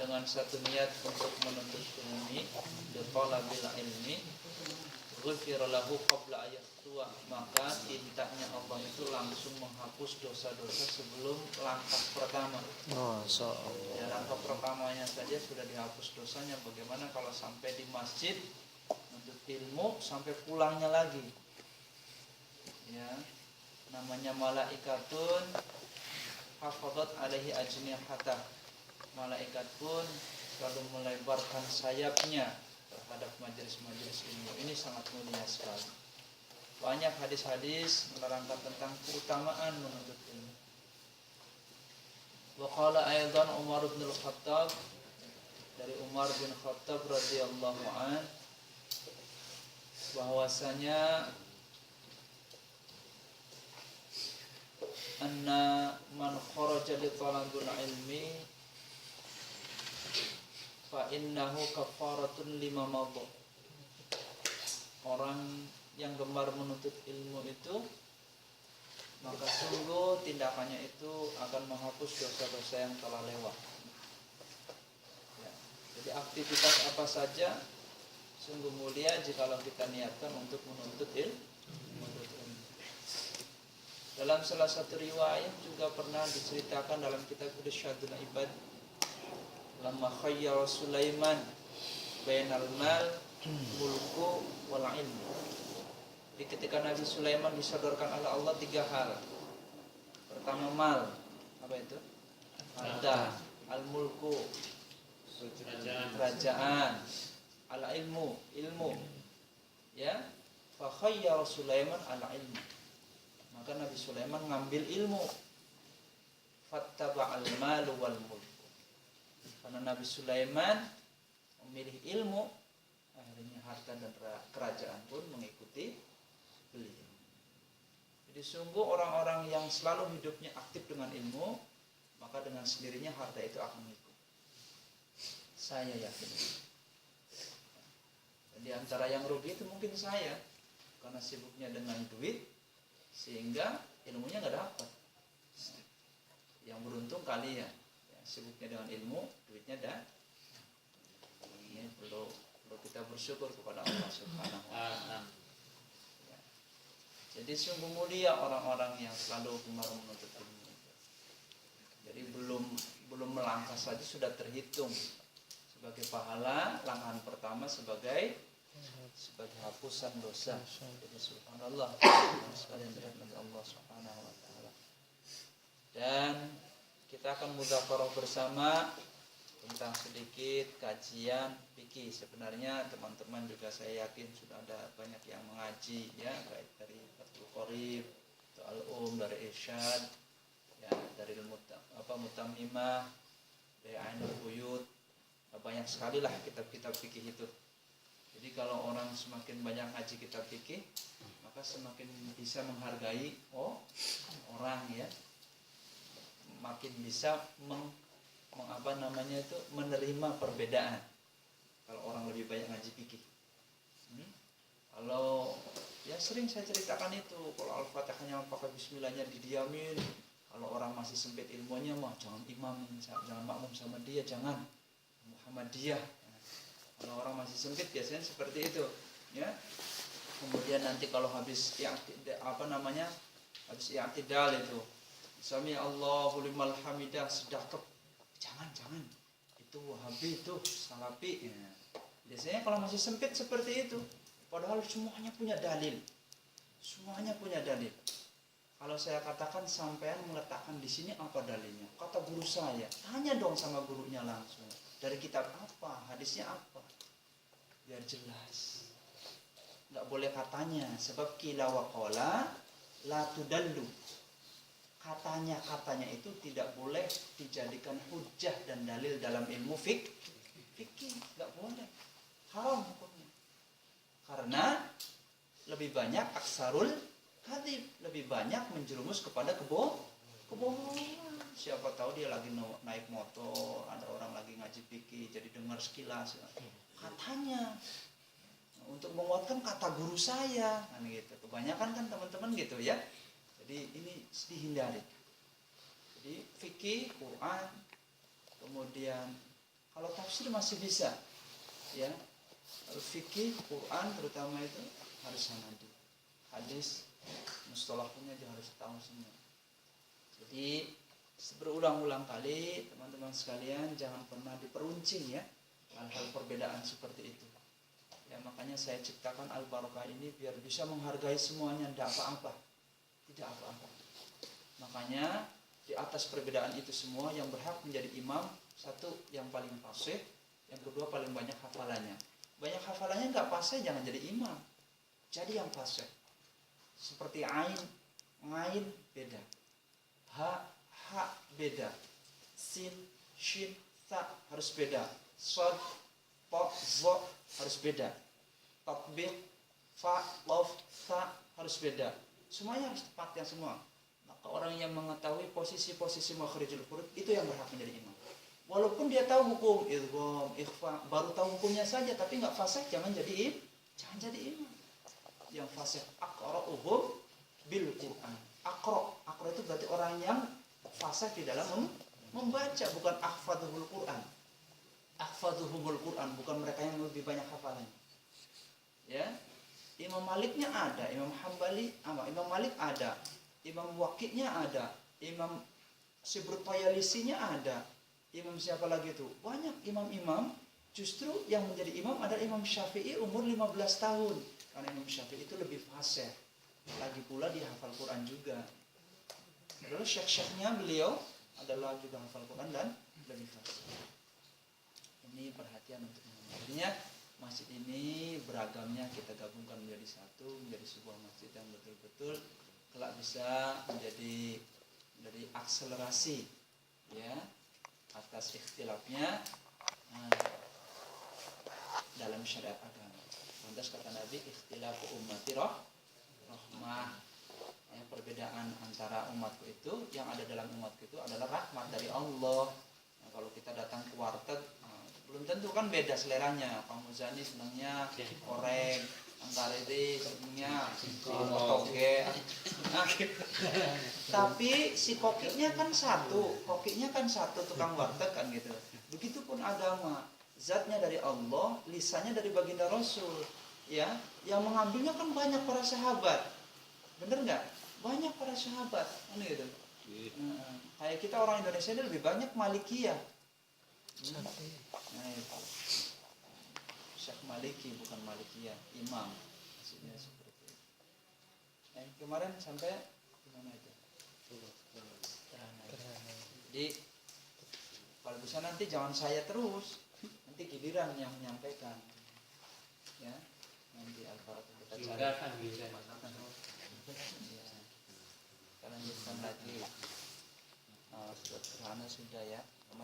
dengan satu niat untuk menuntut ilmu, talabil ilmi, ghufira lahu qabla ayat tua, maka tintanya Allah itu langsung menghapus dosa-dosa sebelum langkah pertama. Ya, langkah pertamanya saja sudah dihapus dosanya. Bagaimana kalau sampai di masjid menuntut ilmu sampai pulangnya lagi? Ya, namanya malaikatun hafadzat alaihi ajnihata. Malaikat pun selalu melebarkan sayapnya terhadap majelis-majelis ilmu. Ini sangat mulia sekali. Banyak hadis-hadis menerangkan tentang keutamaan menuntut ilmu. Wa qala aidan Umar bin Al-Khattab, dari Umar bin Khattab radhiyallahu an, bahwasanya anna man kharaja li talabil ilmi fa innahu kafaratun lima madha. Orang yang gemar menuntut ilmu itu, maka sungguh tindakannya itu akan menghapus dosa-dosa yang telah lewat. Ya, jadi aktivitas apa saja sungguh mulia jikalau kita niatkan untuk menuntut ilmu. Dalam salah satu riwayat juga pernah diceritakan dalam kitab Irsyadul Ibad, lamma khayyara Sulaiman bainal mal mulku wal ilm. Jadi ketika Nabi Sulaiman disodorkan oleh Allah tiga hal. Pertama mal, apa itu? Harta, al mulku, kerajaan, al ilmu, ilmu. Ya, fa khayyara Sulaiman al ilmu. Maka Nabi Sulaiman ngambil ilmu. Fattaba'al mal wal mulk. Karena Nabi Sulaiman memilih ilmu, akhirnya harta dan kerajaan pun mengikuti beliau. Jadi sungguh orang-orang yang selalu hidupnya aktif dengan ilmu, maka dengan sendirinya harta itu akan mengikut. Saya yakin. Dan di antara yang rugi itu mungkin saya, karena sibuknya dengan duit, sehingga ilmunya nggak dapat. Yang beruntung kalian, ya, sibuknya dengan ilmu, duitnya dah. Ini perlu kita bersyukur kepada Allah Subhanahu wa Ta'ala. Ya. Jadi sungguh mulia orang-orang yang selalu gemar menuntut ilmu. Jadi belum melangkah saja sudah terhitung sebagai pahala. Langkah pertama sebagai hapusan dosa. Jadi subhanallah, sekalian dirahmati Allah Subhanahu wa Ta'ala. Dan kita akan mudzakarah bersama tentang sedikit kajian fikih. Sebenarnya teman-teman juga saya yakin sudah ada banyak yang mengaji, ya, baik dari Fathul Qorib, Al-Um, dari Irsyad, ya, dari Mutammimah, dari Ainul Buyut. Banyak sekali lah kitab-kitab fikih itu. Jadi kalau orang semakin banyak ngaji kitab fikih, maka semakin bisa menghargai orang, ya, makin bisa menerima perbedaan. Kalau orang lebih banyak ngaji fikih, kalau ya sering saya ceritakan itu, kalau Al-Fatihahnya pakai Bismillahnya didiamin, kalau orang masih sempit ilmunya mah jangan imam, jangan makmum sama dia, jangan Muhammadiyah. Kalau orang masih sempit biasanya seperti itu, ya. Kemudian nanti kalau habis habis i'tidal itu, Sami Allahu liman hamidah, sedekap. Jangan. Itu Wahabi, itu Salafi. Ya. Biasanya kalau masih sempit seperti itu, padahal semuanya punya dalil. Kalau saya katakan sampean meletakkan di sini apa dalilnya? Kata guru saya, tanya dong sama gurunya langsung. Dari kitab apa? Hadisnya apa? Biar jelas. Enggak boleh katanya, sebab qila wa qala la tudallu. Katanya itu tidak boleh dijadikan hujjah dan dalil dalam ilmu fikih. Enggak boleh. Haram hukumnya. Karena lebih banyak aksarul kadzib, lebih banyak menjerumus kepada kebohongan. Siapa tahu dia lagi naik motor, ada orang lagi ngaji fikih, jadi dengar sekilas katanya untuk menguatkan kata guru saya, kan gitu. Kebanyakan kan teman-teman gitu, ya. Jadi ini dihindari. Jadi fikih, Quran, kemudian Kalau tafsir masih bisa, ya. Kalau fikih, Quran terutama itu harus sanadi. Hadis, mustalahnya dia harus tahu semua. Jadi berulang-ulang kali teman-teman sekalian jangan pernah diperuncing ya hal-hal perbedaan seperti itu. Ya makanya saya ciptakan Al-Barokah ini biar bisa menghargai semuanya, tidak apa-apa. Tidak apa-apa. Makanya di atas perbedaan itu semua yang berhak menjadi imam, satu yang paling fasih, yang kedua paling banyak hafalannya. Banyak hafalannya nggak fasih jangan jadi imam. Jadi yang fasih. Seperti ain, ngain beda. Ha beda. Sin, shin, sa harus beda. Sod, po, zo harus beda. Tatbiq, fa, lof, sa harus beda. Semuanya harus tepat yang semua. Maka orang yang mengetahui posisi-posisi makhrijul huruf itu yang berhak menjadi imam. Walaupun dia tahu hukum idgham, ikhfa, baru tahu hukumnya saja tapi nggak fasih jangan jadi imam. Yang fasih aqra'uhum bil Quran. Aqra itu berarti orang yang fasih di dalam membaca, bukan ahfadzuhul Quran. Ahfadzuhumul Quran, bukan mereka yang lebih banyak hafalannya. Ya. Imam Maliknya ada, Imam Hambali, Imam Malik ada, Imam Waqidnya ada, Imam Sibrut Tayalisinya ada, Imam siapa lagi itu? Banyak imam-imam. Justru yang menjadi imam adalah Imam Syafi'i umur 15 tahun. Karena Imam Syafi'i itu lebih fasih. Lagi pula dia hafal Quran juga. Lalu syekh-syekhnya beliau adalah juga hafal Quran dan lebih fasih. Ini perhatian untuk mengenalinya. Masjid ini beragamnya kita gabungkan menjadi satu, menjadi sebuah masjid yang betul-betul kelak bisa menjadi akselerasi ya atas ikhtilafnya dalam syariat agama. Lantas kata Nabi, ikhtilafu ummati rahmah. Ya, perbedaan antara umatku itu, yang ada dalam umatku itu adalah rahmat dari Allah. Nah, kalau kita datang ke warteg, belum tentu kan beda seleranya. Pak Muzani senangnya orek, antara itu senangnya toge. Tapi si kokinya kan satu, tukang warteg kan gitu. Begitupun agama, zatnya dari Allah, lisannya dari baginda Rasul. Ya, yang mengambilnya kan banyak para sahabat. Bener nggak? Banyak para sahabat, ini gitu. Kayak kita orang Indonesia ini lebih banyak Malikiyah. Nah itu Syekh Maliki bukan Malikiyah, imam maksudnya seperti itu. Kemarin sampai gimana itu? Terhana. Jadi kalau bisa nanti jangan saya terus, nanti giliran yang menyampaikan. Ya, nanti Al-Fatihah kita cari. Ya. Kita lanjutkan lagi. Sudah Terhana sudah ya.